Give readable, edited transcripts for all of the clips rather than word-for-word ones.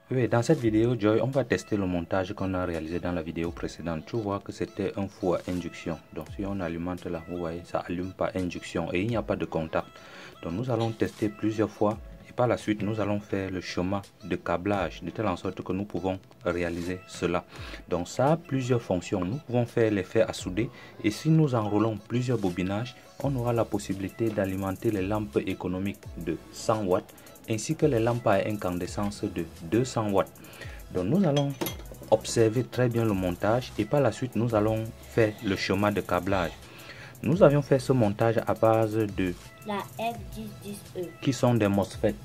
Oui, dans cette vidéo, Joy, on va tester le montage qu'on a réalisé dans la vidéo précédente. Tu vois que c'était un four à induction. Donc, si on alimente là, vous voyez, ça allume par induction et il n'y a pas de contact. Donc, nous allons tester plusieurs fois et par la suite, nous allons faire le schéma de câblage de telle en sorte que nous pouvons réaliser cela. Donc, ça a plusieurs fonctions. Nous pouvons faire l'effet à souder et si nous enrôlons plusieurs bobinages, on aura la possibilité d'alimenter les lampes économiques de 100 watts ainsi que les lampes à incandescence de 200 watts. Donc nous allons observer très bien le montage et par la suite nous allons faire le schéma de câblage. Nous avions fait ce montage à base de la F1010E qui sont des MOSFET.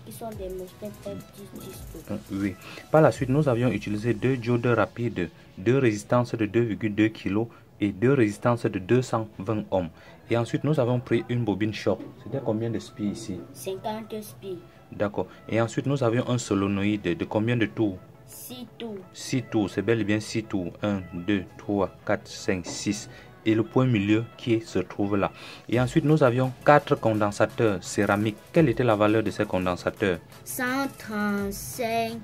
F1010E. Oui. Par la suite nous avions utilisé deux diodes rapides, deux résistances de 2,2 kg et deux résistances de 220 ohms. Et ensuite, nous avons pris une bobine choc. C'était combien de spi ici? 50 spi. D'accord. Et ensuite, nous avions un solénoïde de combien de tours? 6 tours. 6 tours, c'est bel et bien 6 tours. 1, 2, 3, 4, 5, 6. Et le point milieu qui se trouve là. Et ensuite, nous avions 4 condensateurs céramiques. Quelle était la valeur de ces condensateurs? 135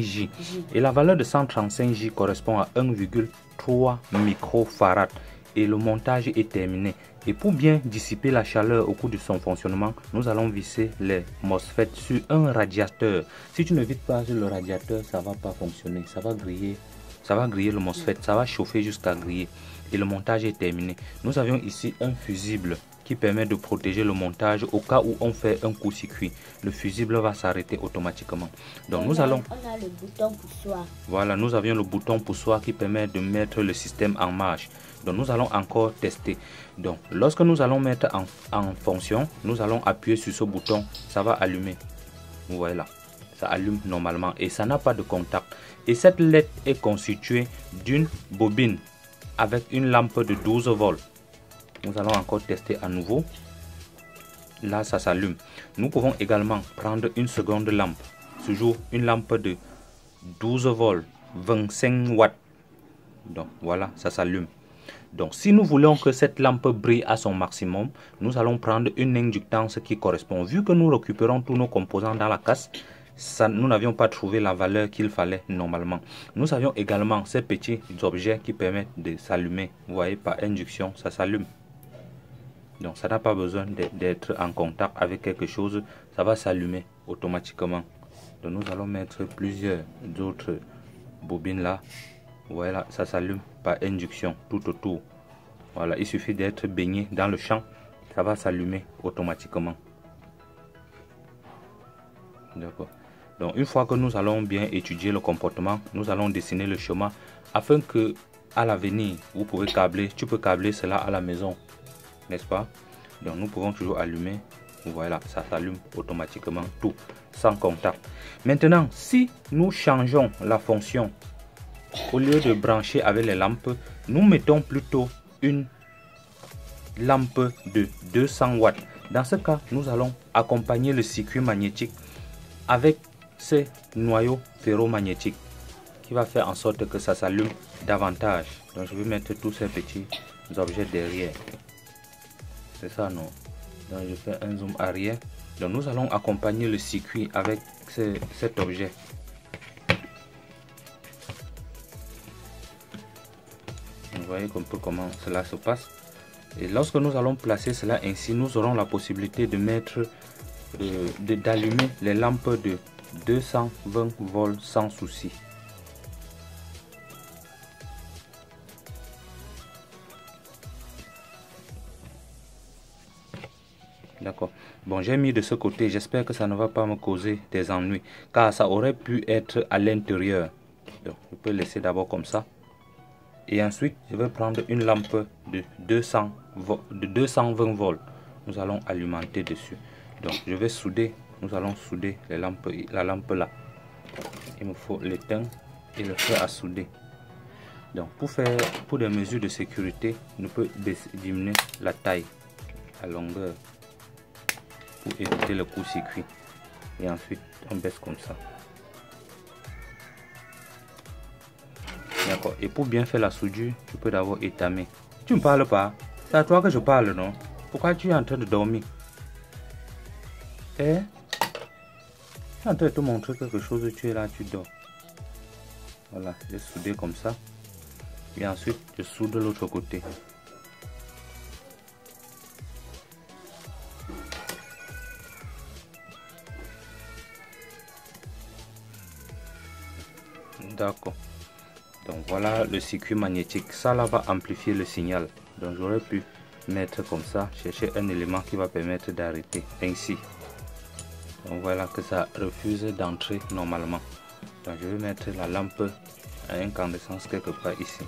J. Et la valeur de 135 J correspond à 1,3 microfarad. Et le montage est terminé. Et pour bien dissiper la chaleur au cours de son fonctionnement, nous allons visser les MOSFET sur un radiateur. Si tu ne vides pas sur le radiateur, ça ne va pas fonctionner. Ça va griller le MOSFET, ça va chauffer jusqu'à griller. Et le montage est terminé. Nous avions ici un fusible qui permet de protéger le montage au cas où on fait un court-circuit. Le fusible va s'arrêter automatiquement. Donc on a le bouton poussoir. Voilà, nous avions le bouton poussoir qui permet de mettre le système en marche. Donc nous allons encore tester. Donc lorsque nous allons mettre en fonction, nous allons appuyer sur ce bouton, ça va allumer. Vous voyez là, ça allume normalement et ça n'a pas de contact. Et cette LED est constituée d'une bobine avec une lampe de 12 volts. Nous allons encore tester à nouveau. Là, ça s'allume. Nous pouvons également prendre une seconde lampe. Toujours une lampe de 12 volts, 25 watts. Donc voilà, ça s'allume. Donc si nous voulons que cette lampe brille à son maximum, nous allons prendre une inductance qui correspond. Vu que nous récupérons tous nos composants dans la casse, nous n'avions pas trouvé la valeur qu'il fallait normalement. Nous avions également ces petits objets qui permettent de s'allumer. Vous voyez, par induction, ça s'allume. Donc ça n'a pas besoin d'être en contact avec quelque chose, ça va s'allumer automatiquement. Donc nous allons mettre plusieurs autres bobines là. Voilà, ça s'allume par induction tout autour. Voilà, il suffit d'être baigné dans le champ, ça va s'allumer automatiquement. D'accord. Donc une fois que nous allons bien étudier le comportement, nous allons dessiner le schéma afin que à l'avenir, vous pouvez câbler, tu peux câbler cela à la maison, n'est-ce pas? Donc nous pouvons toujours allumer. Voilà, ça s'allume automatiquement tout sans contact. Maintenant, si nous changeons la fonction, au lieu de brancher avec les lampes, nous mettons plutôt une lampe de 200 watts. Dans ce cas, nous allons accompagner le circuit magnétique avec ces noyaux ferromagnétiques qui va faire en sorte que ça s'allume davantage. Donc je vais mettre tous ces petits objets derrière. C'est ça, non? Donc je fais un zoom arrière. Donc nous allons accompagner le circuit avec cet objet. Vous voyez un peu comment cela se passe. Et lorsque nous allons placer cela ainsi, nous aurons la possibilité de mettre, d'allumer les lampes de 220 volts sans souci. D'accord. Bon, j'ai mis de ce côté. J'espère que ça ne va pas me causer des ennuis. Car ça aurait pu être à l'intérieur. Donc, je peux laisser d'abord comme ça. Et ensuite, je vais prendre une lampe de 220 volts. Nous allons alimenter dessus. Donc, je vais souder. Nous allons souder les lampes, la lampe là. Il me faut l'éteindre et le faire à souder. Donc, pour des mesures de sécurité, on peut diminuer la taille, la longueur, pour éviter le court-circuit. Et ensuite, on baisse comme ça. D'accord. Et pour bien faire la soudure, tu peux d'abord étamer. Tu ne parles pas. C'est à toi que je parle, non? Pourquoi tu es en train de dormir? suis en train de te montrer quelque chose, tu es là, tu dors. Voilà, j'ai soudé comme ça. Et ensuite, je soude de l'autre côté. D'accord. Donc voilà le circuit magnétique. Ça là va amplifier le signal. Donc j'aurais pu mettre comme ça, chercher un élément qui va permettre d'arrêter ainsi. Donc voilà que ça refuse d'entrer normalement. Donc je vais mettre la lampe à incandescence quelque part ici.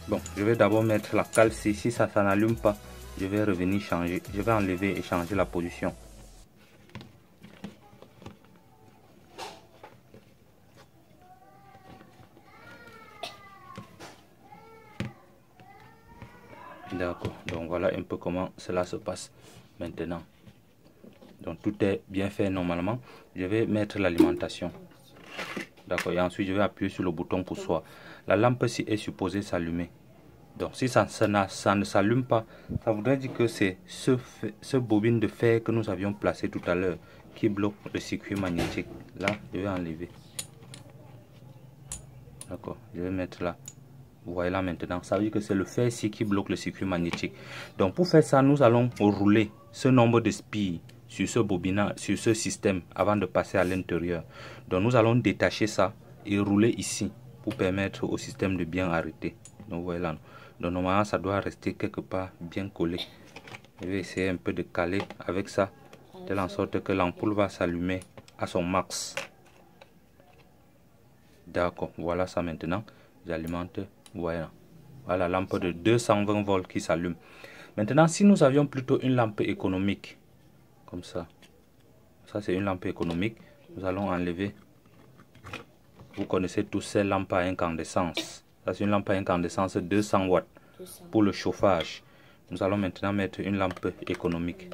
Bon, je vais d'abord mettre la cale. Si ça n'allume pas, je vais revenir changer. Je vais enlever et changer la position. D'accord, donc voilà un peu comment cela se passe maintenant. Donc tout est bien fait normalement. Je vais mettre l'alimentation. D'accord, et ensuite je vais appuyer sur le bouton poussoir. La lampe ci est supposée s'allumer. Donc si ça ne s'allume pas, ça voudrait dire que c'est ce bobine de fer que nous avions placé tout à l'heure qui bloque le circuit magnétique. Là, je vais enlever. D'accord, je vais mettre là. Voilà maintenant, ça veut dire que c'est le fer ici qui bloque le circuit magnétique. Donc pour faire ça, nous allons rouler ce nombre de spilles sur ce bobinage, sur ce système avant de passer à l'intérieur. Donc nous allons détacher ça et rouler ici pour permettre au système de bien arrêter. Donc voilà. Donc normalement ça doit rester quelque part bien collé. Je vais essayer un peu de caler avec ça, de telle en sorte que l'ampoule va s'allumer à son max. D'accord, voilà ça maintenant. J'alimente. Voilà, la lampe de 220 volts qui s'allume. Maintenant, si nous avions plutôt une lampe économique, comme ça, ça c'est une lampe économique, nous allons enlever. Vous connaissez tous ces lampes à incandescence. Ça c'est une lampe à incandescence 200 watts pour le chauffage. Nous allons maintenant mettre une lampe économique.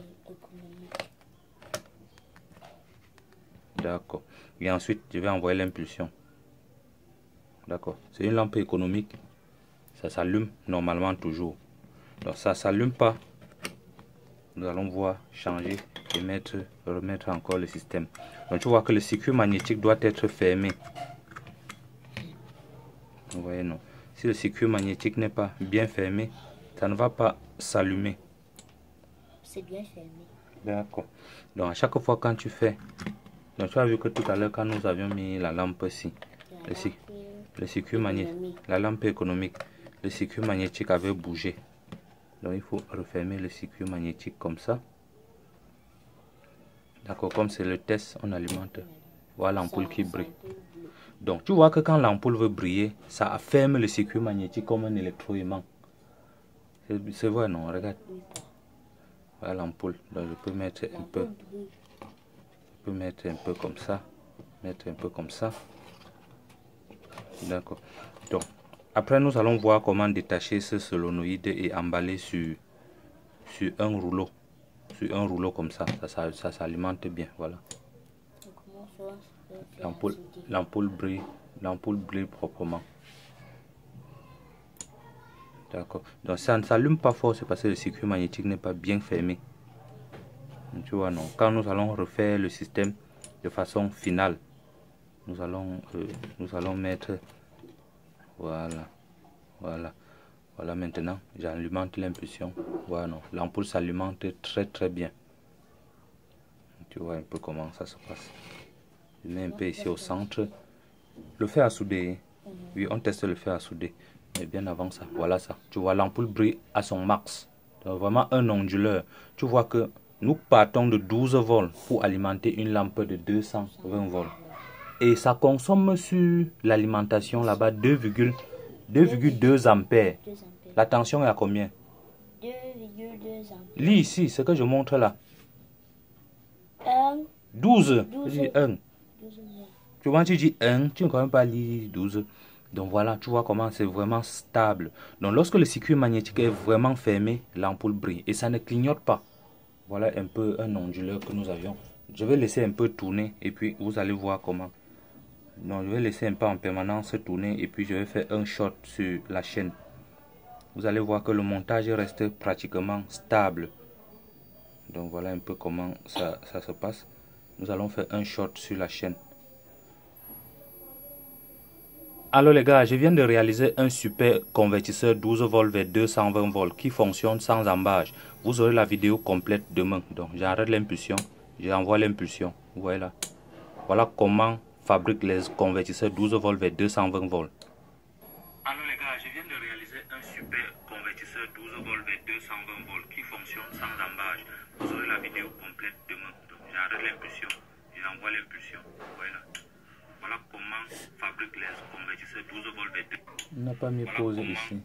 D'accord. Et ensuite, je vais envoyer l'impulsion. D'accord. C'est une lampe économique. Ça s'allume normalement toujours. Donc ça s'allume pas. Nous allons voir changer et remettre encore le système. Donc tu vois que le circuit magnétique doit être fermé. Vous voyez non. Si le circuit magnétique n'est pas bien fermé, ça ne va pas s'allumer. C'est bien fermé. D'accord. Donc à chaque fois quand tu fais, donc tu as vu que tout à l'heure quand nous avions mis la lampe ici, le circuit magnétique, la lampe économique. Le circuit magnétique avait bougé. Donc il faut refermer le circuit magnétique comme ça. D'accord, comme c'est le test, on alimente. Voilà l'ampoule qui brille. Donc tu vois que quand l'ampoule veut briller, ça ferme le circuit magnétique comme un électroaimant. C'est vrai, non? Regarde. Voilà l'ampoule. Donc je peux mettre un peu. Je peux mettre un peu comme ça. Mettre un peu comme ça. D'accord. Donc après, nous allons voir comment détacher ce solénoïde et emballer sur un rouleau. Sur un rouleau comme ça. Ça s'alimente bien. Voilà. L'ampoule brille proprement. D'accord. Donc ça ne s'allume pas fort, c'est parce que le circuit magnétique n'est pas bien fermé. Tu vois, non. Quand nous allons refaire le système de façon finale, nous allons mettre. Voilà maintenant, j'alimente l'impulsion. Voilà, non, l'ampoule s'alimente très bien. Tu vois un peu comment ça se passe. Je mets un peu ici au centre. Le fer à souder. Oui, on teste le fer à souder. Mais bien avant ça, voilà ça. Tu vois, l'ampoule brille à son max. Donc vraiment un onduleur. Tu vois que nous partons de 12 volts pour alimenter une lampe de 220 volts. Et ça consomme sur l'alimentation là-bas 2,2 ampères. La tension est à combien? 2,2 ampères. Lis ici, ce que je montre là. 1. 12. Je dis 1. 12. Tu vois, tu dis 1, tu ne peux même pas lire 12. Donc voilà, tu vois comment c'est vraiment stable. Donc lorsque le circuit magnétique est vraiment fermé, l'ampoule brille et ça ne clignote pas. Voilà un peu un onduleur que nous avions. Je vais laisser un peu tourner et puis vous allez voir comment. Donc je vais laisser un peu en permanence tourner et puis je vais faire un shot sur la chaîne. Vous allez voir que le montage reste pratiquement stable. Donc voilà un peu comment ça se passe. Nous allons faire un short sur la chaîne. Alors les gars, je viens de réaliser un super convertisseur 12 volts vers 220 volts qui fonctionne sans embâche. Vous aurez la vidéo complète demain. Donc j'arrête l'impulsion, j'envoie l'impulsion. Vous voyez là. Voilà comment fabrique les convertisseurs 12 volts vers 220 volts. Alors les gars, je viens de réaliser un super convertisseur 12 volts vers 220 volts qui fonctionne sans embâche. Vous aurez la vidéo complète demain. Donc j'arrête l'impulsion, j'envoie l'impulsion. Voilà. Voilà comment fabrique les convertisseurs 12 volts vers 2. On n'a pas mis pause ici.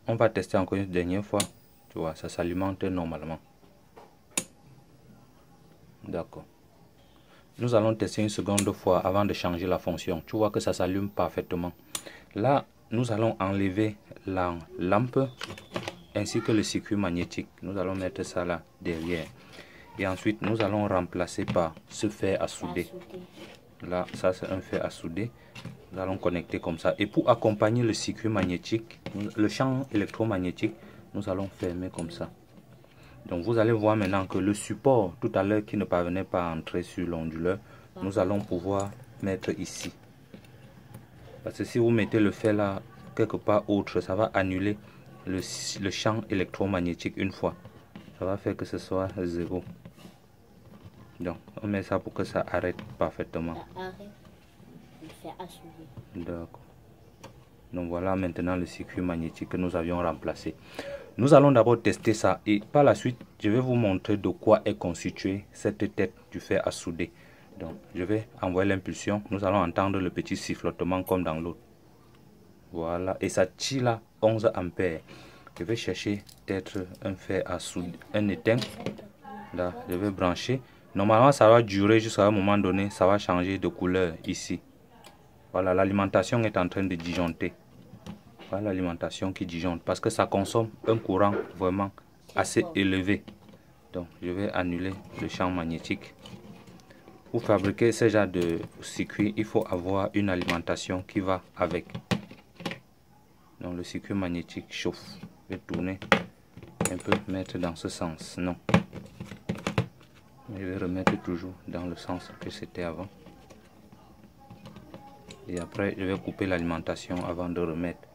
On va tester encore une dernière fois. Tu vois, ça s'alimente normalement. D'accord. Nous allons tester une seconde fois avant de changer la fonction. Tu vois que ça s'allume parfaitement. Là, nous allons enlever la lampe ainsi que le circuit magnétique. Nous allons mettre ça là derrière. Et ensuite, nous allons remplacer par ce fer à souder. Là, ça c'est un fer à souder. Nous allons connecter comme ça. Et pour accompagner le circuit magnétique, le champ électromagnétique, nous allons fermer comme ça. Donc vous allez voir maintenant que le support tout à l'heure qui ne parvenait pas à entrer sur l'onduleur, nous allons pouvoir mettre ici. Parce que si vous mettez le fer là quelque part autre, ça va annuler le champ électromagnétique une fois. Ça va faire que ce soit 0. Donc on met ça pour que ça arrête parfaitement. D'accord. Donc voilà maintenant le circuit magnétique que nous avions remplacé. Nous allons d'abord tester ça et par la suite je vais vous montrer de quoi est constituée cette tête du fer à souder. Donc je vais envoyer l'impulsion. Nous allons entendre le petit sifflotement comme dans l'autre. Voilà, et ça tire là 11 ampères. Je vais chercher peut-être un fer à souder, un éteint. Là, je vais brancher. Normalement ça va durer jusqu'à un moment donné, ça va changer de couleur ici. Voilà, l'alimentation est en train de disjoncter. Voilà l'alimentation qui disjoncte parce que ça consomme un courant vraiment assez élevé. Donc je vais annuler le champ magnétique. Pour fabriquer ce genre de circuit, il faut avoir une alimentation qui va avec. Donc le circuit magnétique chauffe. Je vais tourner un peu, mettre dans ce sens. Non. Je vais remettre toujours dans le sens que c'était avant. Et après, je vais couper l'alimentation avant de remettre.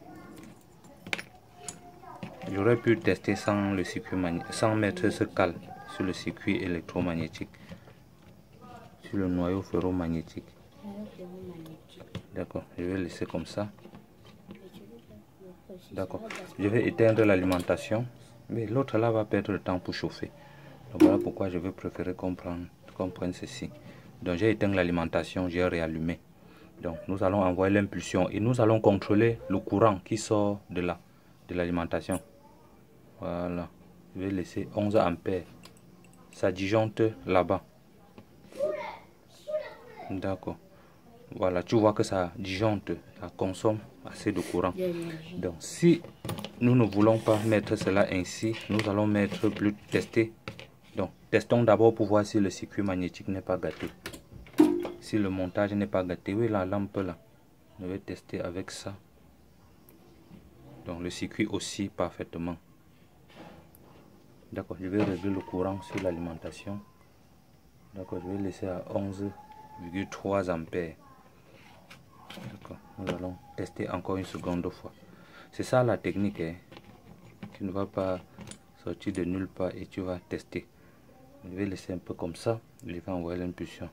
J'aurais pu tester sans le circuit magnétique, sans mettre ce cal sur le circuit électromagnétique, sur le noyau ferromagnétique. D'accord, je vais laisser comme ça. D'accord, je vais éteindre l'alimentation, mais l'autre là va perdre le temps pour chauffer. Donc voilà pourquoi je vais préférer qu'on prenne ceci. Donc j'ai éteint l'alimentation, j'ai réallumé. Donc nous allons envoyer l'impulsion et nous allons contrôler le courant qui sort de l'alimentation. Voilà, je vais laisser 11 ampères. Ça disjoncte là-bas. D'accord. Voilà, tu vois que ça disjoncte, ça consomme assez de courant. Donc si nous ne voulons pas mettre cela ainsi, nous allons mettre plus tester. Donc testons d'abord pour voir si le circuit magnétique n'est pas gâté. Si le montage n'est pas gâté, oui, la lampe là, je vais tester avec ça. Donc le circuit aussi parfaitement. D'accord, je vais régler le courant sur l'alimentation. D'accord, je vais laisser à 11,3 ampères. D'accord, nous allons tester encore une seconde fois. C'est ça la technique, hein. Tu ne vas pas sortir de nulle part et tu vas tester. Je vais laisser un peu comme ça, je vais envoyer l'impulsion.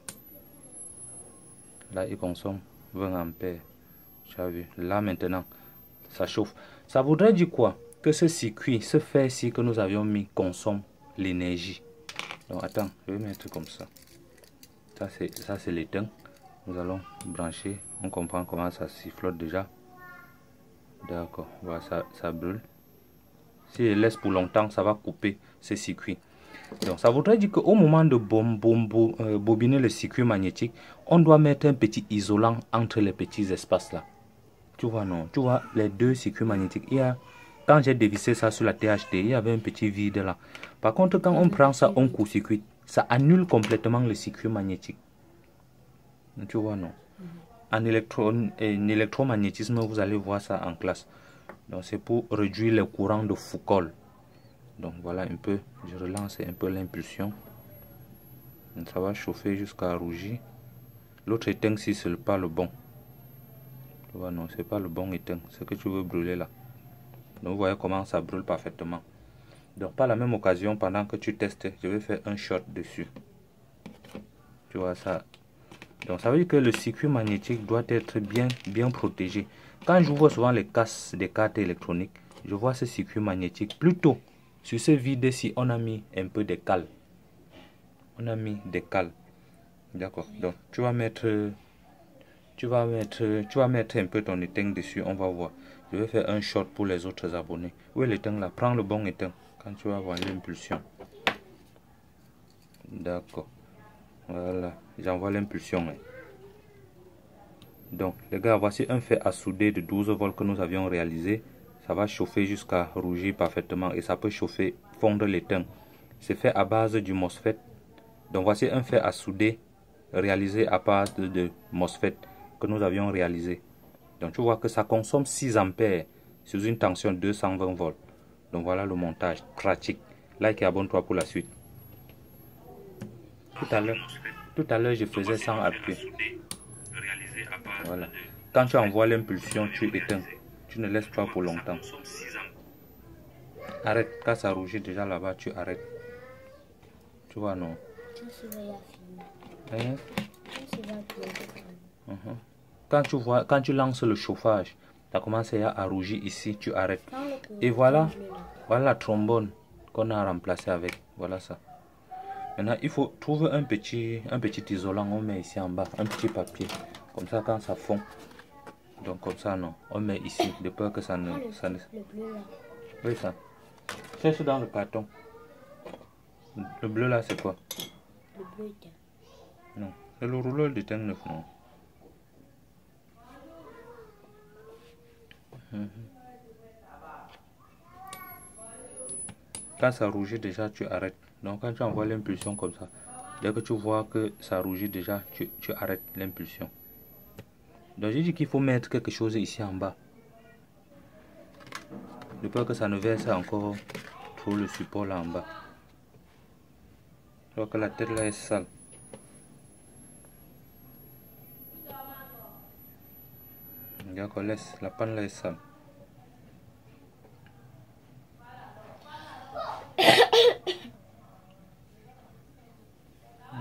Là, il consomme 20 ampères. Tu as vu, là maintenant, ça chauffe. Ça voudrait dire quoi? Que ce circuit, ce fer-ci que nous avions mis consomme l'énergie. Donc attends, je vais mettre comme ça. Ça c'est l'éteint. Nous allons brancher. On comprend comment ça sifflote déjà. D'accord, voilà, ça brûle. Si je laisse pour longtemps, ça va couper ce circuit. Donc ça voudrait dire qu'au moment de bobiner le circuit magnétique, on doit mettre un petit isolant entre les petits espaces là. Tu vois non, tu vois les deux circuits magnétiques. Quand j'ai dévissé ça sur la THT, il y avait un petit vide là. Par contre, quand on prend ça, on court-circuite, ça annule complètement le circuit magnétique. Tu vois non. En électromagnétisme, vous allez voir ça en classe. Donc c'est pour réduire les courants de Foucault. Donc voilà un peu, je relance un peu l'impulsion. Ça va chauffer jusqu'à rougir. L'autre éteint si ce n'est pas le bon. Tu vois, non, c'est pas le bon éteint. Ce que tu veux brûler là. Donc, vous voyez comment ça brûle parfaitement. Donc, par la même occasion, pendant que tu testes, je vais faire un shot dessus. Tu vois ça. Donc, ça veut dire que le circuit magnétique doit être bien protégé. Quand j'ouvre souvent les casses des cartes électroniques, je vois ce circuit magnétique. Plutôt, sur ce vide-ci, on a mis un peu de cale. On a mis des cales. D'accord. Donc, tu vas mettre un peu ton éteint dessus. On va voir. Je vais faire un shot pour les autres abonnés. Où est l'éteint là? Prends le bon éteint. Quand tu vas avoir l'impulsion. D'accord. Voilà. J'envoie l'impulsion. Donc, les gars, voici un fer à souder de 12 volts que nous avions réalisé. Ça va chauffer jusqu'à rougir parfaitement et ça peut chauffer, fondre l'éteint. C'est fait à base du MOSFET. Donc, voici un fer à souder réalisé à partir de MOSFET que nous avions réalisé. Donc, tu vois que ça consomme 6 ampères sur une tension de 220 volts. Donc, voilà le montage pratique. Like et abonne-toi pour la suite. Tout à l'heure, je faisais sans appui. Voilà. Quand tu envoies l'impulsion, tu éteins. Tu ne laisses pas pour longtemps. Arrête. Quand ça rougit déjà là-bas, tu arrêtes. Tu vois, non? Hein? Quand tu lances le chauffage, ça commence à rougir ici, tu arrêtes. Et voilà la trombone qu'on a remplacé avec. Voilà ça. Maintenant, il faut trouver un petit isolant, on met ici en bas, un petit papier. Comme ça, quand ça fond, donc comme ça, non, on met ici, de peur que ça ne... Le bleu là. Oui, ça. Cherche dans le carton. Le bleu là, c'est quoi? Le bleu éteint. Non, c'est le rouleau d'éteint neuf, non. Quand ça rougit déjà, tu arrêtes. Donc quand tu envoies l'impulsion comme ça, dès que tu vois que ça rougit déjà, tu arrêtes l'impulsion. Donc j'ai dit qu'il faut mettre quelque chose ici en bas. De peur que ça ne verse encore trop le support là en bas. Je vois que la tête là est sale. D'accord, laisse, la panne là est sale.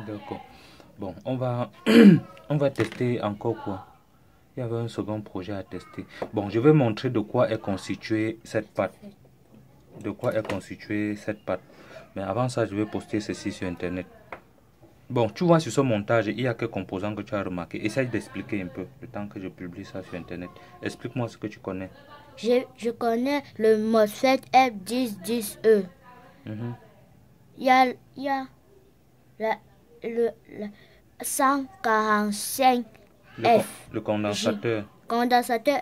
D'accord. Bon, on va tester encore quoi. Il y avait un second projet à tester. Bon, je vais montrer de quoi est constituée cette pâte. De quoi est constituée cette pâte. Mais avant ça, je vais poster ceci sur Internet. Bon, tu vois sur ce montage, il y a quelques composants que tu as remarqué. Essaye d'expliquer un peu le temps que je publie ça sur Internet. Explique-moi ce que tu connais. Je connais le MOSFET F1010E. Il y a le 145F. Le condensateur. Condensateur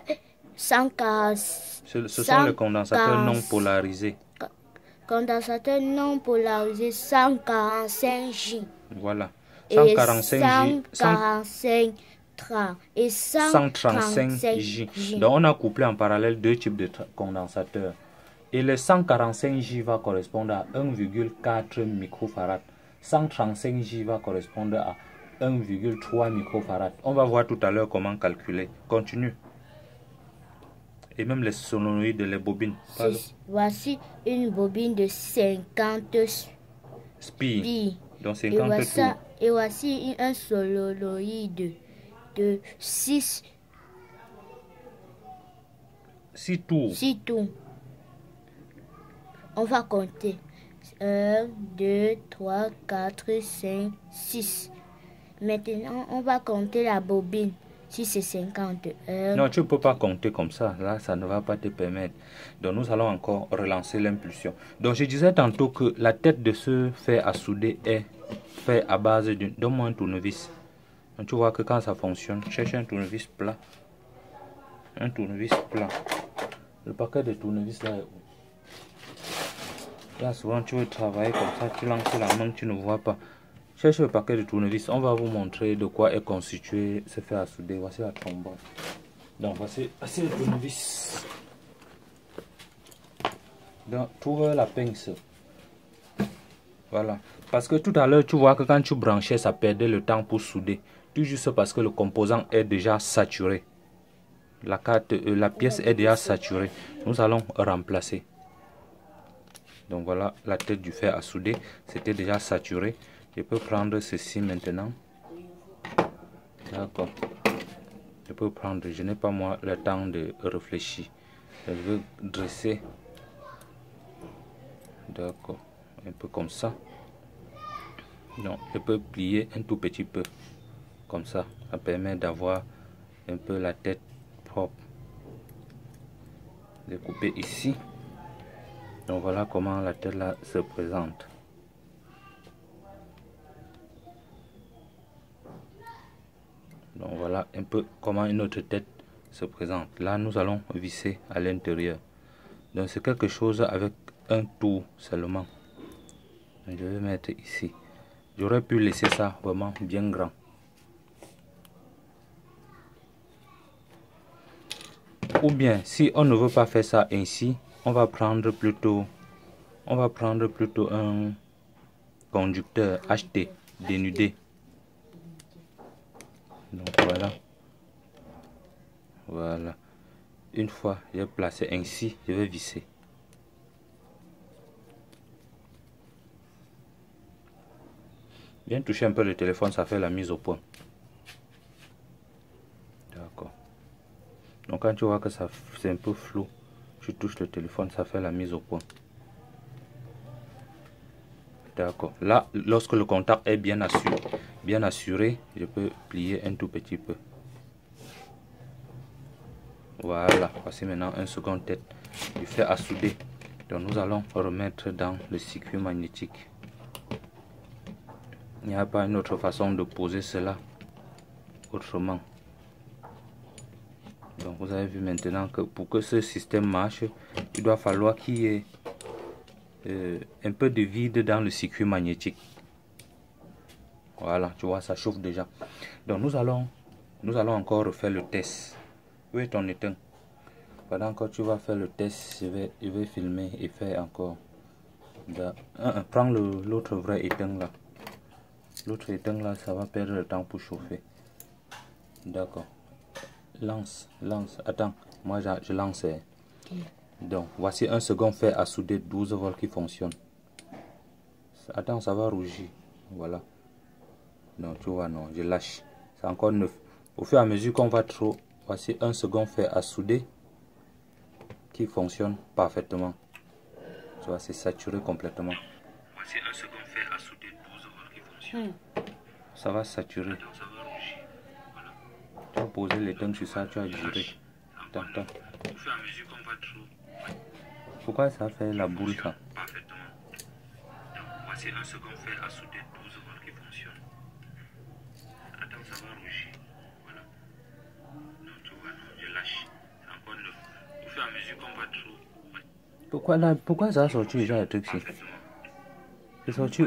140. Ce sont les condensateurs non polarisés. Condensateur non polarisé 145J. Voilà. 145 et 135J. Donc on a couplé en parallèle deux types de condensateurs. Et le 145J va correspondre à 1,4 microfarad. 135J va correspondre à 1,3 microfarad. On va voir tout à l'heure comment calculer. Continue. Et même les sononoïdes, les bobines. Voici une bobine de 50 spi. Donc 50 tours. Et voici un sononoïde de 6 tours. 6 tours. On va compter. 1, 2, 3, 4, 5, 6. Maintenant, on va compter la bobine. Si c'est 50. Non, tu ne peux pas compter comme ça. Là, ça ne va pas te permettre. Donc, nous allons encore relancer l'impulsion. Donc, je disais tantôt que la tête de ce fer à souder est fait à base d'une... Donne-moi un tournevis. Donc, tu vois que quand ça fonctionne, cherche un tournevis plat. Un tournevis plat. Le paquet de tournevis là est où? Là, souvent, tu veux travailler comme ça. Tu lances la main, tu ne vois pas. Cherchez le paquet de tournevis. On va vous montrer de quoi est constitué ce fer à souder. Voici la trombone. Donc voici le tournevis. Donc trouve la pince. Voilà. Parce que tout à l'heure, tu vois que quand tu branchais, ça perdait le temps pour souder. Tout juste parce que le composant est déjà saturé. La pièce est déjà saturée. Nous allons remplacer. Donc voilà la tête du fer à souder. C'était déjà saturé. Je peux prendre ceci maintenant. D'accord. Je peux prendre. Je n'ai pas moi le temps de réfléchir. Je veux dresser. D'accord. Un peu comme ça. Donc je peux plier un tout petit peu. Comme ça. Ça permet d'avoir un peu la tête propre. Découper ici. Donc voilà comment la tête là se présente. Donc voilà un peu comment une autre tête se présente. Là nous allons visser à l'intérieur. Donc c'est quelque chose avec un tour seulement. Je vais mettre ici. J'aurais pu laisser ça vraiment bien grand. Ou bien si on ne veut pas faire ça ainsi, on va prendre plutôt un conducteur HT dénudé. Donc voilà. Une fois j'ai placé ainsi, je vais visser. Bien toucher un peu le téléphone, ça fait la mise au point. D'accord. Donc quand tu vois que ça c'est un peu flou, tu touches le téléphone, ça fait la mise au point. D'accord. Là, lorsque le contact est bien assuré, je peux plier un tout petit peu. Voilà. Voici maintenant un second tête du fer à souder. Donc nous allons remettre dans le circuit magnétique. Il n'y a pas une autre façon de poser cela autrement. Donc vous avez vu maintenant que pour que ce système marche, il doit falloir qu'il y ait un peu de vide dans le circuit magnétique. Voilà, tu vois, ça chauffe déjà. Donc nous allons encore refaire le test. Où est ton éteint? Pendant que tu vas faire le test, je vais filmer et faire encore. Prends l'autre vrai éteint là. L'autre éteint là, ça va perdre le temps pour chauffer. D'accord. Lance. Attends, moi je lance. Donc, voici un second fer à souder 12 volts qui fonctionne. Attends, ça va rougir. Voilà. Non, tu vois, non, je lâche. C'est encore neuf. Au fur et à mesure qu'on va trop, voici un second fer à souder qui fonctionne parfaitement. Tu vois, c'est saturé complètement. Voici un second fer à souder 12 volts qui fonctionne. Ça va saturer. Attends, ça va rougir. Voilà. Tu vas poser l'éteint sur ça, tu vas girer. Attends. Au fur et à mesure qu'on va trop. Pourquoi ça fait la boule ça? Parfaitement. Donc, voici un second fer à souder 12 volts qui fonctionne. Attends, ça va rougir. Voilà. Non, tu vois, non, je lâche. C'est encore neuf. Au fur et à mesure qu'on va trop. Pourquoi ça a sorti déjà le truc ici? C'est sorti où?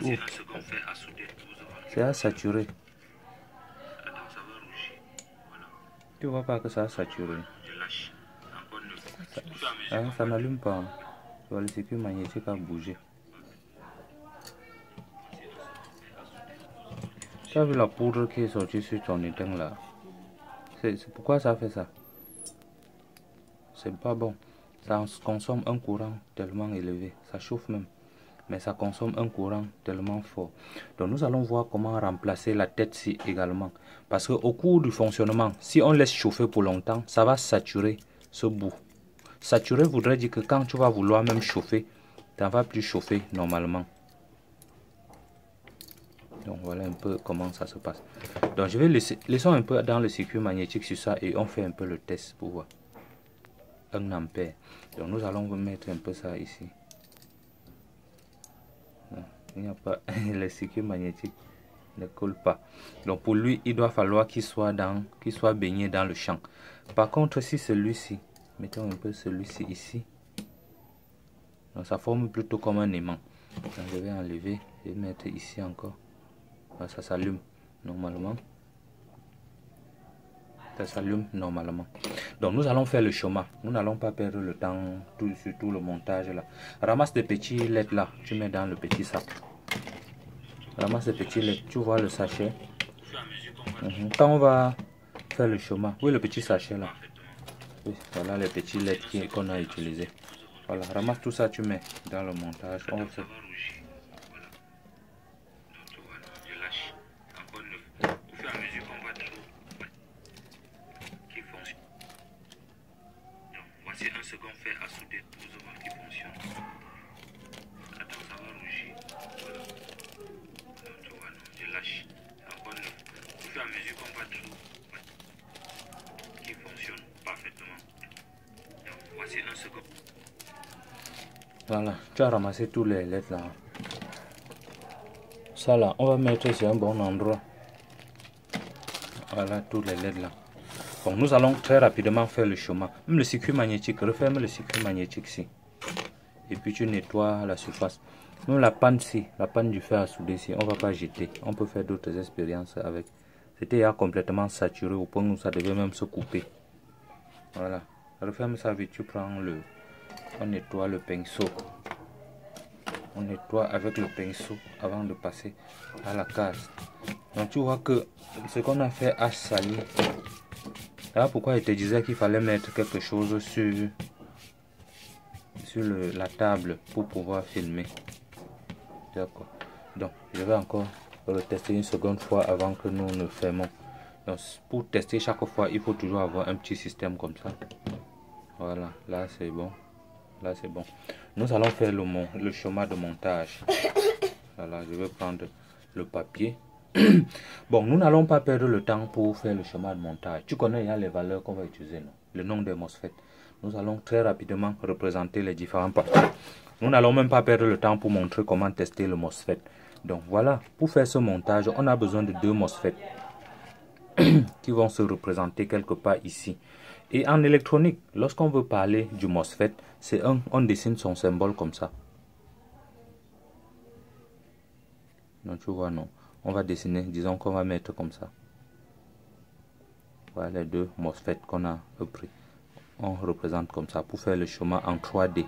C'est à saturer. Attends, ça va rougir. Voilà. Tu vois pas que ça a saturé? Je lâche. Encore neuf. Ça n'allume pas. Tu vois, le circuit magnétique a bougé. Tu as vu la poudre qui est sortie sur ton éteint là? C'est pourquoi ça fait ça? C'est pas bon. Ça consomme un courant tellement élevé. Ça chauffe même. Mais ça consomme un courant tellement fort. Donc nous allons voir comment remplacer la tête-ci également. Parce qu'au cours du fonctionnement, si on laisse chauffer pour longtemps, ça va saturer ce bout. Saturer voudrait dire que quand tu vas vouloir même chauffer, tu ne vas plus chauffer normalement. Donc voilà un peu comment ça se passe. Donc je vais laissons un peu dans le circuit magnétique sur ça et on fait un peu le test pour voir. 1 ampère. Donc nous allons mettre un peu ça ici. Non, il n'y a pas le circuit magnétique ne coule pas. Donc pour lui, il doit falloir qu'il soit baigné dans le champ. Par contre, si celui-ci, mettons un peu celui-ci ici. Donc ça forme plutôt comme un aimant. Donc je vais enlever et mettre ici encore. Ça s'allume normalement. Ça s'allume normalement. Donc nous allons faire le chemin. Nous n'allons pas perdre le temps sur tout le montage là. Ramasse des petits LED là. Tu mets dans le petit sac. Ramasse les petits laits. Tu vois le sachet. Quand on va faire le chemin, oui, le petit sachet là. Oui, voilà les petits laits qu'on a utilisés. Voilà, ramasse tout ça, tu mets dans le montage. On fait. Voici un second fer à souder, vous allez voir qui fonctionne. Attends, ça va rougir. Voilà. Donc, tu vois, non, je lâche. Encore neuf. Au fur et à mesure qu'on va tout, qui fonctionne parfaitement. Donc, voici un second. Voilà, tu as ramassé tous les lettres là. Ça là, on va mettre sur un bon endroit. Voilà, tous les lettres là. Bon, nous allons très rapidement faire le chemin. Même le circuit magnétique, referme le circuit magnétique ici. Et puis tu nettoies la surface. Nous, la panne ici, la panne du fer à souder ici, on ne va pas jeter. On peut faire d'autres expériences avec. C'était complètement saturé au point où ça devait même se couper. Voilà. Referme ça vite, tu prends le... On nettoie le pinceau. On nettoie avec le pinceau avant de passer à la case. Donc tu vois que ce qu'on a fait a sali. Là pourquoi je te disais qu'il fallait mettre quelque chose sur la table pour pouvoir filmer. D'accord. Donc je vais encore retester une seconde fois avant que nous ne fermons. Donc pour tester chaque fois, il faut toujours avoir un petit système comme ça. Voilà, là c'est bon. Là c'est bon. Nous allons faire le chemin de montage. Voilà, je vais prendre le papier. Bon, nous n'allons pas perdre le temps pour faire le chemin de montage. Tu connais, il y a les valeurs qu'on va utiliser, non? Le nom des MOSFET. Nous allons très rapidement représenter les différents parties. Nous n'allons même pas perdre le temps pour montrer comment tester le MOSFET. Donc voilà, pour faire ce montage, on a besoin de deux MOSFET qui vont se représenter quelque part ici. Et en électronique, lorsqu'on veut parler du MOSFET, on dessine son symbole comme ça. Donc tu vois, non. On va dessiner, disons qu'on va mettre comme ça. Voilà les deux MOSFET qu'on a pris. On représente comme ça pour faire le schéma en 3D.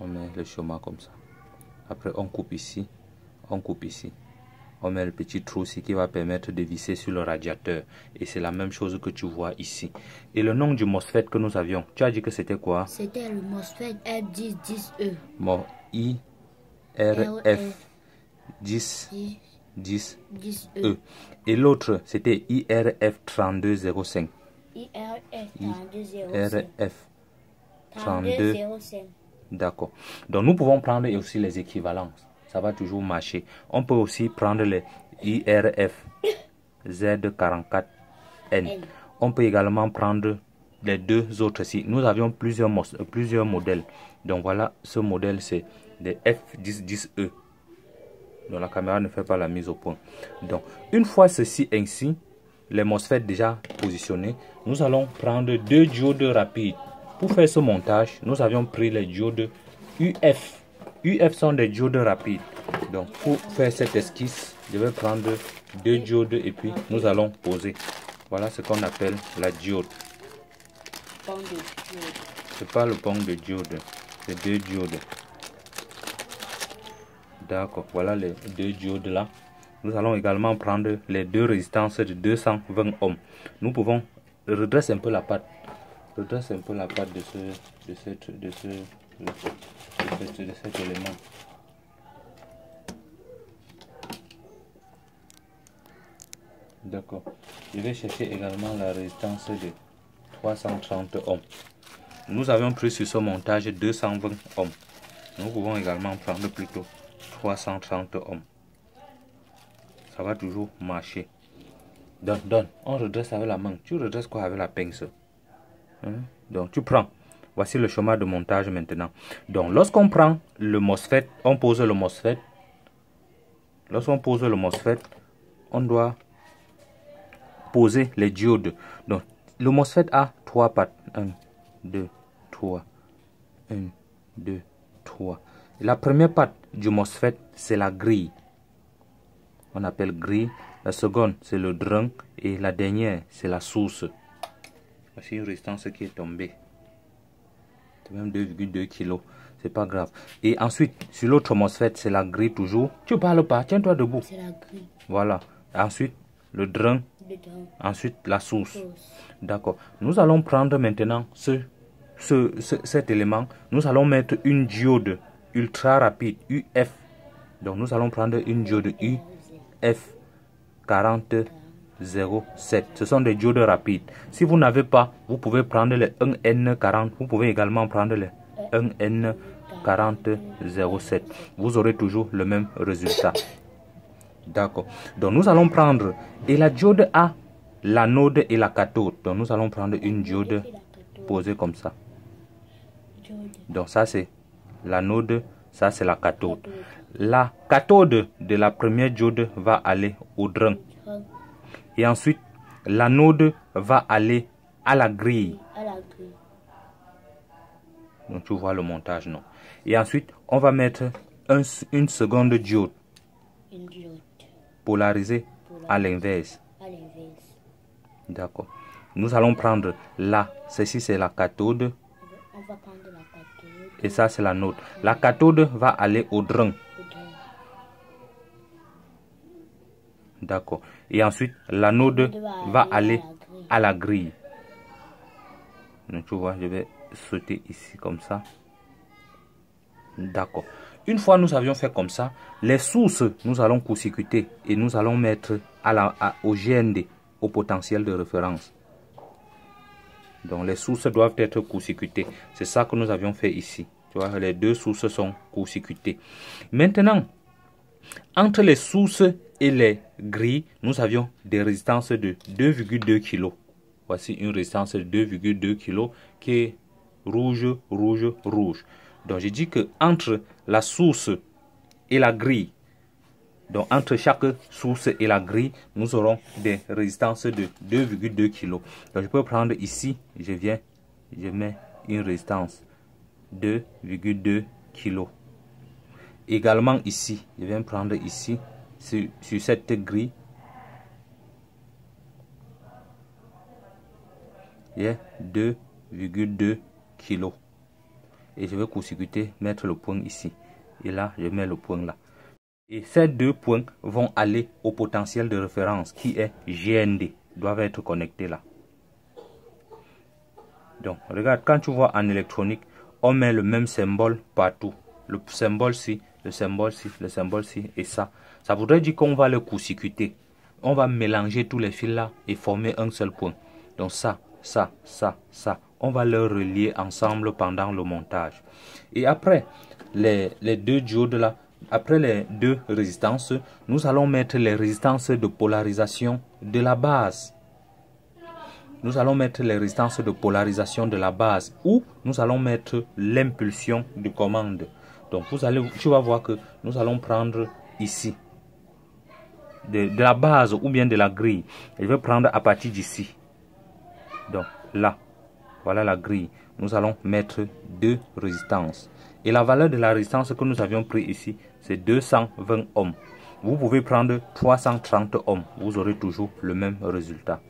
On met le schéma comme ça. Après on coupe ici, on coupe ici. On met le petit trou ici qui va permettre de visser sur le radiateur. Et c'est la même chose que tu vois ici. Et le nom du MOSFET que nous avions, tu as dit que c'était quoi? C'était le MOSFET R1010E. Bon, IRF 10E. Et l'autre, c'était IRF 3205. IRF 3205. D'accord. Donc, nous pouvons prendre aussi les équivalences. Ça va toujours marcher. On peut aussi prendre les IRF Z44N. On peut également prendre les deux autres ici. Nous avions plusieurs modèles. Donc, voilà, ce modèle, c'est des F1010E. Donc la caméra ne fait pas la mise au point. Donc une fois ceci ainsi, les MOSFET déjà positionnés, nous allons prendre deux diodes rapides. Pour faire ce montage, nous avions pris les diodes UF. UF sont des diodes rapides. Donc pour faire cette esquisse, je vais prendre deux diodes et puis nous allons poser. Voilà ce qu'on appelle la diode. C'est pas le pont de diode, c'est deux diodes. D'accord, voilà les deux diodes là. Nous allons également prendre les deux résistances de 220 ohms. Nous pouvons redresser un peu la patte. Redresse un peu la patte de cet élément. D'accord. Je vais chercher également la résistance de 330 ohms. Nous avons pris sur ce montage 220 ohms. Nous pouvons également prendre plutôt 330 ohms. Ça va toujours marcher. Donne. On redresse avec la main. Tu redresses quoi avec la pince? Donc tu prends. Voici le schéma de montage maintenant. Donc lorsqu'on prend le MOSFET, on pose le MOSFET. Lorsqu'on pose le MOSFET, on doit poser les diodes. Donc le MOSFET a trois pattes. 1, 2, 3. 1, 2, 3. La première patte du MOSFET, c'est la grille. On appelle grille. La seconde, c'est le drain. Et la dernière, c'est la source. Voici une résistance qui est tombée. C'est même 2,2 kg. c'est pas grave. Et ensuite, sur l'autre MOSFET, c'est la grille toujours. Tu parles pas, tiens-toi debout. C'est la grille. Voilà. Ensuite, le drain. Le drain. Ensuite, la source. D'accord. Nous allons prendre maintenant cet élément. Nous allons mettre une diode ultra rapide, UF. Donc, nous allons prendre une diode UF 4007. Ce sont des diodes rapides. Si vous n'avez pas, vous pouvez prendre les 1N40. Vous pouvez également prendre les 1N4007. Vous aurez toujours le même résultat. D'accord. Donc, nous allons prendre, et la diode a l'anode et la cathode. Donc, nous allons prendre une diode posée comme ça. Donc, ça, c'est l'anode, ça, c'est la cathode. La cathode de la première diode va aller au drain. Et ensuite, l'anode va aller à la grille. Donc, tu vois le montage, non? Et ensuite, on va mettre une seconde diode. Polarisée à l'inverse. D'accord. Nous allons prendre là. Ceci, c'est la cathode. On va prendre la cathode. Et ça, c'est l'anode. La cathode va aller au drain. D'accord. Et ensuite, l'anode va aller à la grille. Donc, tu vois, je vais sauter ici comme ça. D'accord. Une fois nous avions fait comme ça, les sources, nous allons court-circuiter et nous allons mettre au GND, au potentiel de référence. Donc, les sources doivent être court-circuitées. C'est ça que nous avions fait ici. Tu vois, les deux sources sont court-circuitées. Maintenant, entre les sources et les grilles, nous avions des résistances de 2,2 kg. Voici une résistance de 2,2 kg qui est rouge, rouge, rouge. Donc, je dis que entre la source et la grille, donc entre chaque source et la grille, nous aurons des résistances de 2,2 kg. Donc, je peux prendre ici, je mets une résistance 2,2 kg. Également ici, je viens prendre ici, sur cette grille, il y a 2,2 kg. Et je vais court-circuiter, mettre le point ici. Et là, je mets le point là. Et ces deux points vont aller au potentiel de référence qui est GND. Doivent être connectés là. Donc, regarde, quand tu vois en électronique, on met le même symbole partout. Le symbole ci, le symbole ci, le symbole ci et ça. Ça voudrait dire qu'on va le court-circuiter. On va mélanger tous les fils là et former un seul point. Donc ça, ça, ça, ça. On va les relier ensemble pendant le montage. Et après les deux diodes là, après les deux résistances, nous allons mettre les résistances de polarisation de la base. Nous allons mettre les résistances de polarisation de la base ou nous allons mettre l'impulsion de commande. Donc tu vas voir que nous allons prendre ici de la base ou bien de la grille. Je vais prendre à partir d'ici. Donc là. Voilà la grille. Nous allons mettre deux résistances. Et la valeur de la résistance que nous avions pris ici, c'est 220 ohms. Vous pouvez prendre 330 ohms. Vous aurez toujours le même résultat.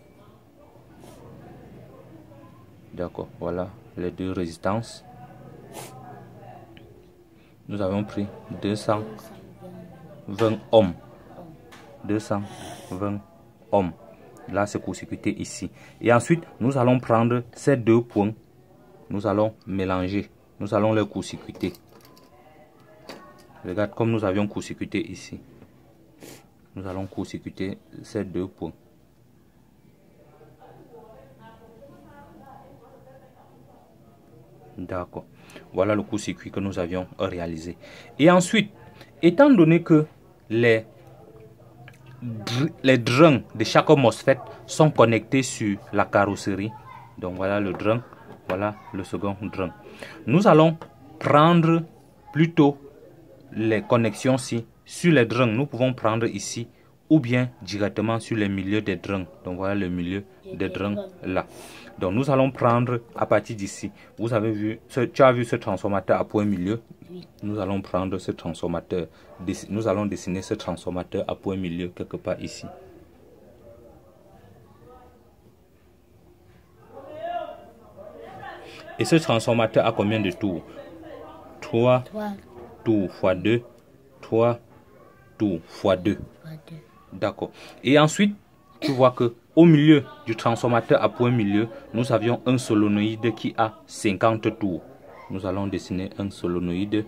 D'accord. Voilà les deux résistances. Nous avons pris 220 ohms. 220 ohms. Là, c'est court-circuité ici. Et ensuite, nous allons prendre ces deux points. Nous allons mélanger. Nous allons les court-circuiter. Regarde comme nous avions court-circuité ici. Nous allons court-circuiter ces deux points. D'accord. Voilà le court-circuit que nous avions réalisé. Et ensuite, étant donné que les drains de chaque MOSFET sont connectés sur la carrosserie. Donc voilà le drain, voilà le second drain. Nous allons prendre plutôt les connexions-ci sur les drains. Nous pouvons prendre ici ou bien directement sur les milieux des drains. Donc voilà le milieu des drains là. Donc nous allons prendre à partir d'ici. Vous avez vu, tu as vu ce transformateur à point milieu. Nous allons prendre ce transformateur. Nous allons dessiner ce transformateur à point milieu quelque part ici. Et ce transformateur a combien de tours? 3 tours fois 2, 3 tours fois 2. D'accord. Et ensuite, tu vois que au milieu du transformateur à point milieu, nous avions un solénoïde qui a 50 tours. Nous allons dessiner un solénoïde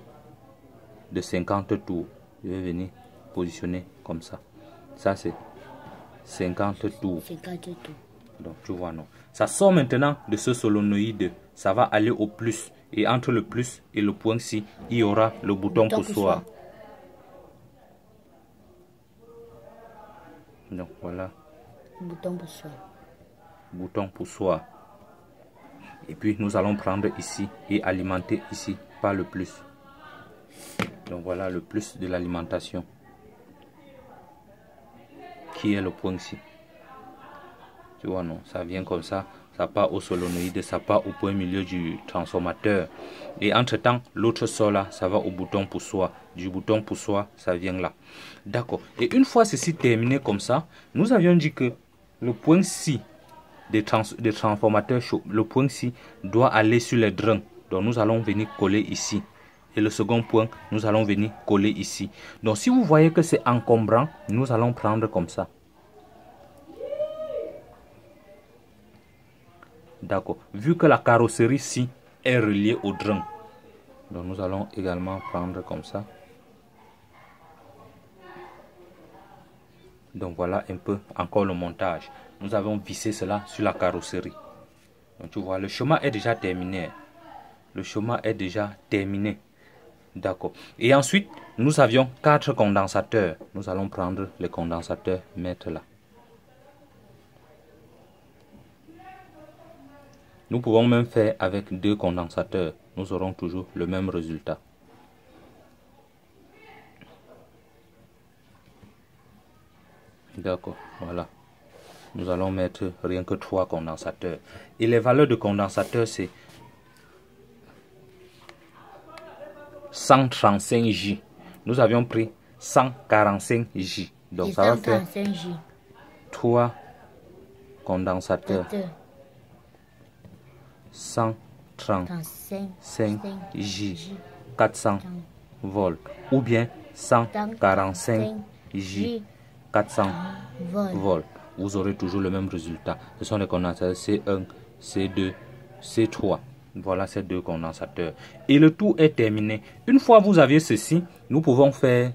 de 50 tours. Je vais venir positionner comme ça. Ça, c'est 50 tours. 50 tours. Donc, tu vois, non. Ça sort maintenant de ce solénoïde. Ça va aller au plus. Et entre le plus et le point ci, il y aura le bouton poussoir. Donc, voilà. Bouton poussoir. Bouton poussoir. Et puis, nous allons prendre ici et alimenter ici par le plus. Donc, voilà le plus de l'alimentation. Qui est le point ici. Tu vois, non, ça vient comme ça. Ça part au solénoïde, ça part au point milieu du transformateur. Et entre-temps, l'autre sort là, ça va au bouton poussoir. Du bouton poussoir, ça vient là. D'accord. Et une fois ceci terminé comme ça, nous avions dit que le point ci des transformateurs chauds, le point ci doit aller sur les drains. Donc nous allons venir coller ici. Et le second point, nous allons venir coller ici. Donc si vous voyez que c'est encombrant, nous allons prendre comme ça. D'accord. Vu que la carrosserie ici est reliée au drain. Donc nous allons également prendre comme ça. Donc voilà un peu encore le montage. Nous avons vissé cela sur la carrosserie. Donc tu vois, le chemin est déjà terminé. Le chemin est déjà terminé. D'accord. Et ensuite, nous avions 4 condensateurs. Nous allons prendre les condensateurs, mettre là. Nous pouvons même faire avec 2 condensateurs. Nous aurons toujours le même résultat. D'accord, voilà. Nous allons mettre rien que 3 condensateurs. Et les valeurs de condensateurs, c'est 135 J. Nous avions pris 145 J. Donc ça va faire 3 condensateurs. 135 J, 400 volts, ou bien 145 J, 400 volts. Vous aurez toujours le même résultat. Ce sont les condensateurs C1, C2, C3. Voilà ces 2 condensateurs. Et le tout est terminé. Une fois vous aviez ceci, nous pouvons faire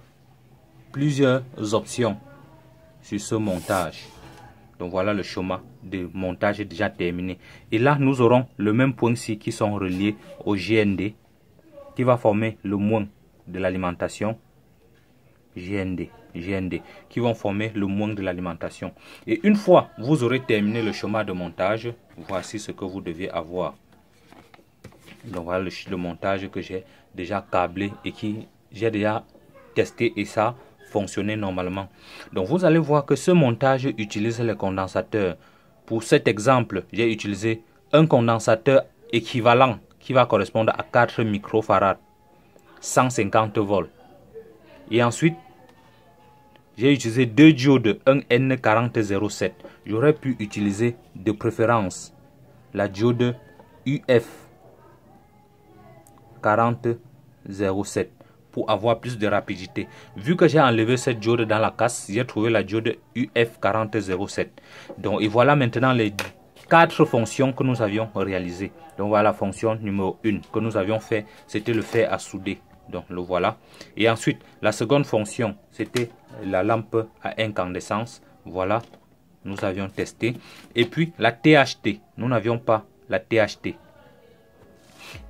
plusieurs options sur ce montage. Donc voilà le schéma de montage est déjà terminé. Et là, nous aurons le même point-ci qui sont reliés au GND, qui va former le moins de l'alimentation. GND, qui vont former le moins de l'alimentation. Et une fois vous aurez terminé le schéma de montage, voici ce que vous devez avoir. Donc voilà le montage que j'ai déjà câblé et qui j'ai déjà testé et ça fonctionnait normalement. Donc vous allez voir que ce montage utilise les condensateurs. Pour cet exemple, j'ai utilisé un condensateur équivalent qui va correspondre à 4 microfarads, 150 volts. Et ensuite, j'ai utilisé 2 diodes, un N4007. J'aurais pu utiliser de préférence la diode UF 4007 pour avoir plus de rapidité. Vu que j'ai enlevé cette diode dans la casse, j'ai trouvé la diode UF 4007. Donc, et voilà maintenant les 4 fonctions que nous avions réalisées. Donc voilà la fonction numéro 1 que nous avions fait, c'était le fer à souder. Donc le voilà. Et ensuite, la seconde fonction, c'était la lampe à incandescence. Voilà, nous avions testé. Et puis la THT, nous n'avions pas la THT.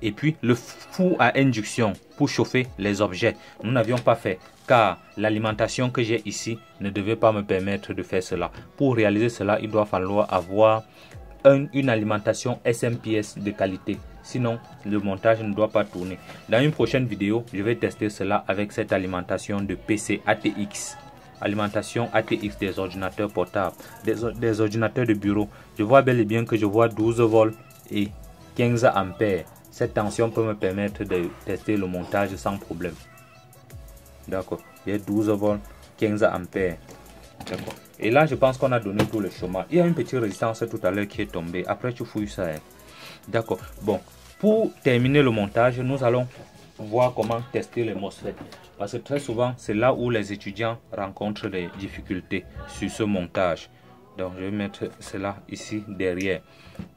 Et puis le four à induction pour chauffer les objets, nous n'avions pas fait car l'alimentation que j'ai ici ne devait pas me permettre de faire cela. Pour réaliser cela, il doit falloir avoir une alimentation SMPS de qualité. Sinon, le montage ne doit pas tourner. Dans une prochaine vidéo, je vais tester cela avec cette alimentation de PC ATX. Alimentation ATX des ordinateurs portables, des ordinateurs de bureau. Je vois bel et bien que je vois 12 volts et 15 ampères. Cette tension peut me permettre de tester le montage sans problème. D'accord. Il y a 12 volts, 15 ampères. D'accord. Et là, je pense qu'on a donné tout le chemin. Il y a une petite résistance tout à l'heure qui est tombée. Après, tu fouilles ça. Hein. D'accord. Bon, pour terminer le montage, nous allons voir comment tester les MOSFET. Parce que très souvent, c'est là où les étudiants rencontrent des difficultés sur ce montage. Donc, je vais mettre cela ici derrière.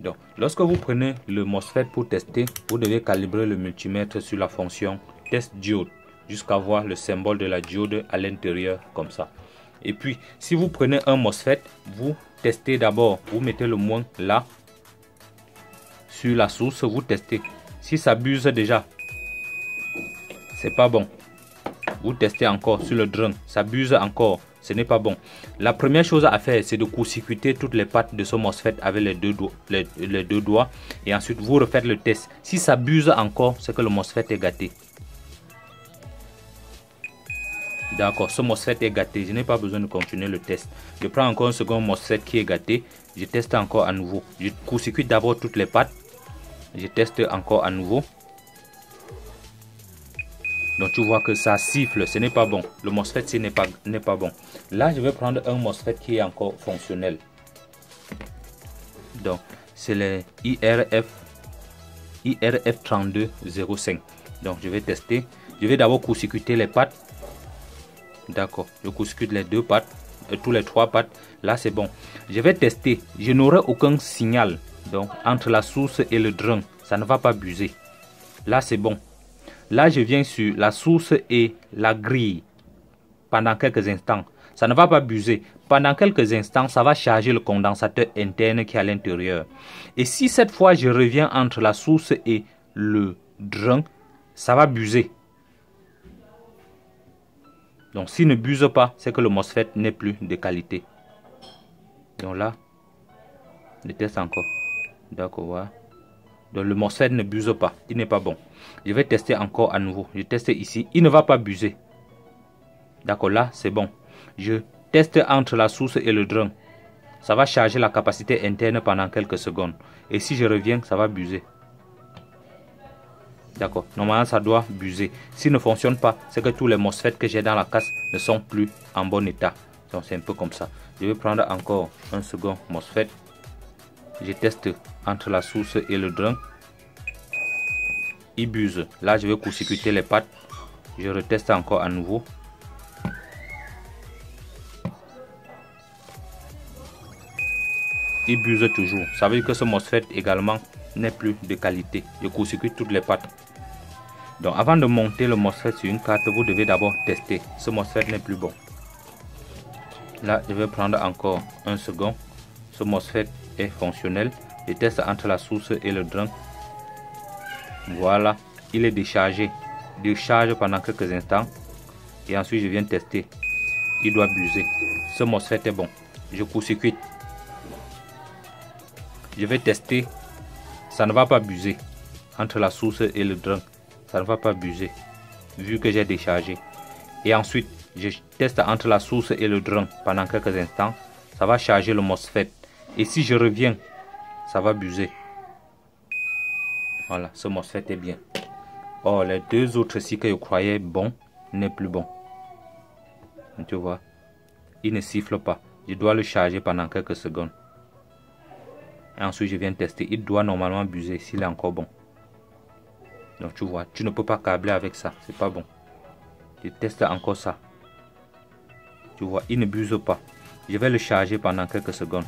Donc, lorsque vous prenez le MOSFET pour tester, vous devez calibrer le multimètre sur la fonction test diode jusqu'à voir le symbole de la diode à l'intérieur comme ça. Et puis, si vous prenez un MOSFET, vous testez d'abord, vous mettez le moins là sur la source, vous testez. Si ça buse déjà, c'est pas bon. Vous testez encore sur le drain, ça buse encore, ce n'est pas bon. La première chose à faire, c'est de court-circuiter toutes les pattes de ce MOSFET avec les deux doigts et ensuite vous refaites le test. Si ça buse encore, c'est que le MOSFET est gâté. D'accord, ce MOSFET est gâté, je n'ai pas besoin de continuer le test. Je prends encore un second MOSFET qui est gâté, je teste encore à nouveau. Je court-circuite d'abord toutes les pattes, je teste encore à nouveau. Donc tu vois que ça siffle, ce n'est pas bon. Le MOSFET n'est pas bon. Là, je vais prendre un MOSFET qui est encore fonctionnel. Donc, c'est le IRF3205. Donc, je vais tester. Je vais d'abord court-circuiter les pattes. D'accord, je court-circuite les deux pattes, tous les trois pattes. Là, c'est bon. Je vais tester. Je n'aurai aucun signal. Donc, entre la source et le drain, ça ne va pas buser. Là, c'est bon. Là, je viens sur la source et la grille pendant quelques instants. Ça ne va pas buser. Pendant quelques instants, ça va charger le condensateur interne qui est à l'intérieur. Et si cette fois, je reviens entre la source et le drain, ça va buser. Donc, s'il ne buse pas, c'est que le MOSFET n'est plus de qualité. Donc là, je teste encore. D'accord, voilà. Donc le MOSFET ne buse pas, il n'est pas bon. Je vais tester encore à nouveau. Je teste ici, il ne va pas buser. D'accord, là c'est bon. Je teste entre la source et le drain. Ça va charger la capacité interne pendant quelques secondes. Et si je reviens, ça va buser. D'accord, normalement ça doit buser. S'il ne fonctionne pas, c'est que tous les MOSFET que j'ai dans la casse ne sont plus en bon état. Donc c'est un peu comme ça. Je vais prendre encore un second MOSFET. Je teste entre la source et le drain. Il buse. Là, je vais court-circuiter les pattes. Je reteste encore à nouveau. Il buse toujours. Ça veut dire que ce MOSFET également n'est plus de qualité. Je court-circuite toutes les pattes. Donc, avant de monter le MOSFET sur une carte, vous devez d'abord tester. Ce MOSFET n'est plus bon. Là, je vais prendre encore un second. Ce MOSFET est fonctionnel. Je teste entre la source et le drain. Voilà, il est déchargé. Décharge pendant quelques instants. Et ensuite, je viens tester. Il doit buser. Ce MOSFET est bon. Je court-circuite. Je vais tester. Ça ne va pas buser. Entre la source et le drain, ça ne va pas buser. Vu que j'ai déchargé. Et ensuite, je teste entre la source et le drain pendant quelques instants. Ça va charger le MOSFET. Et si je reviens, ça va buser. Voilà, ce MOSFET est bien. Oh, les deux autres ici que je croyais bon, n'est plus bon. Tu vois, il ne siffle pas. Je dois le charger pendant quelques secondes. Et ensuite, je viens tester. Il doit normalement buser s'il est encore bon. Donc, tu vois, tu ne peux pas câbler avec ça. C'est pas bon. Je teste encore ça. Tu vois, il ne buse pas. Je vais le charger pendant quelques secondes.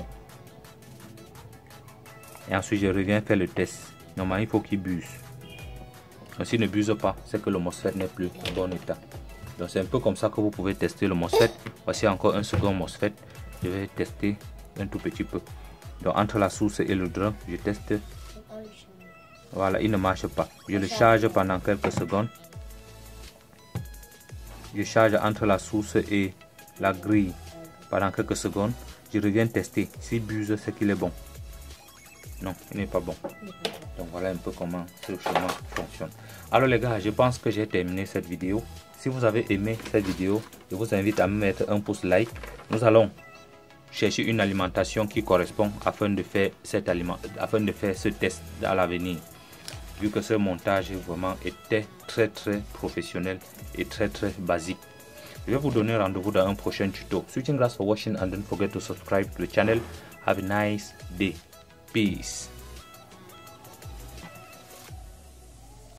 Et ensuite, je reviens faire le test. Normalement, il faut qu'il buse. Donc, s'il ne buse pas, c'est que le MOSFET n'est plus en bon état. Donc, c'est un peu comme ça que vous pouvez tester le MOSFET. Voici encore un second MOSFET. Je vais tester un tout petit peu. Donc, entre la source et le drain, je teste. Voilà, il ne marche pas. Je le charge pendant quelques secondes. Je charge entre la source et la grille pendant quelques secondes. Je reviens tester. S'il buse, c'est qu'il est bon. Non, il n'est pas bon. Donc voilà un peu comment ce chemin fonctionne. Alors les gars, je pense que j'ai terminé cette vidéo. Si vous avez aimé cette vidéo, je vous invite à me mettre un pouce like. Nous allons chercher une alimentation qui correspond afin de faire ce test à l'avenir. Vu que ce montage vraiment était très professionnel et très basique. Je vais vous donner rendez-vous dans un prochain tuto. Switching grass for watching and don't forget to subscribe to the channel. Have a nice day. Peace.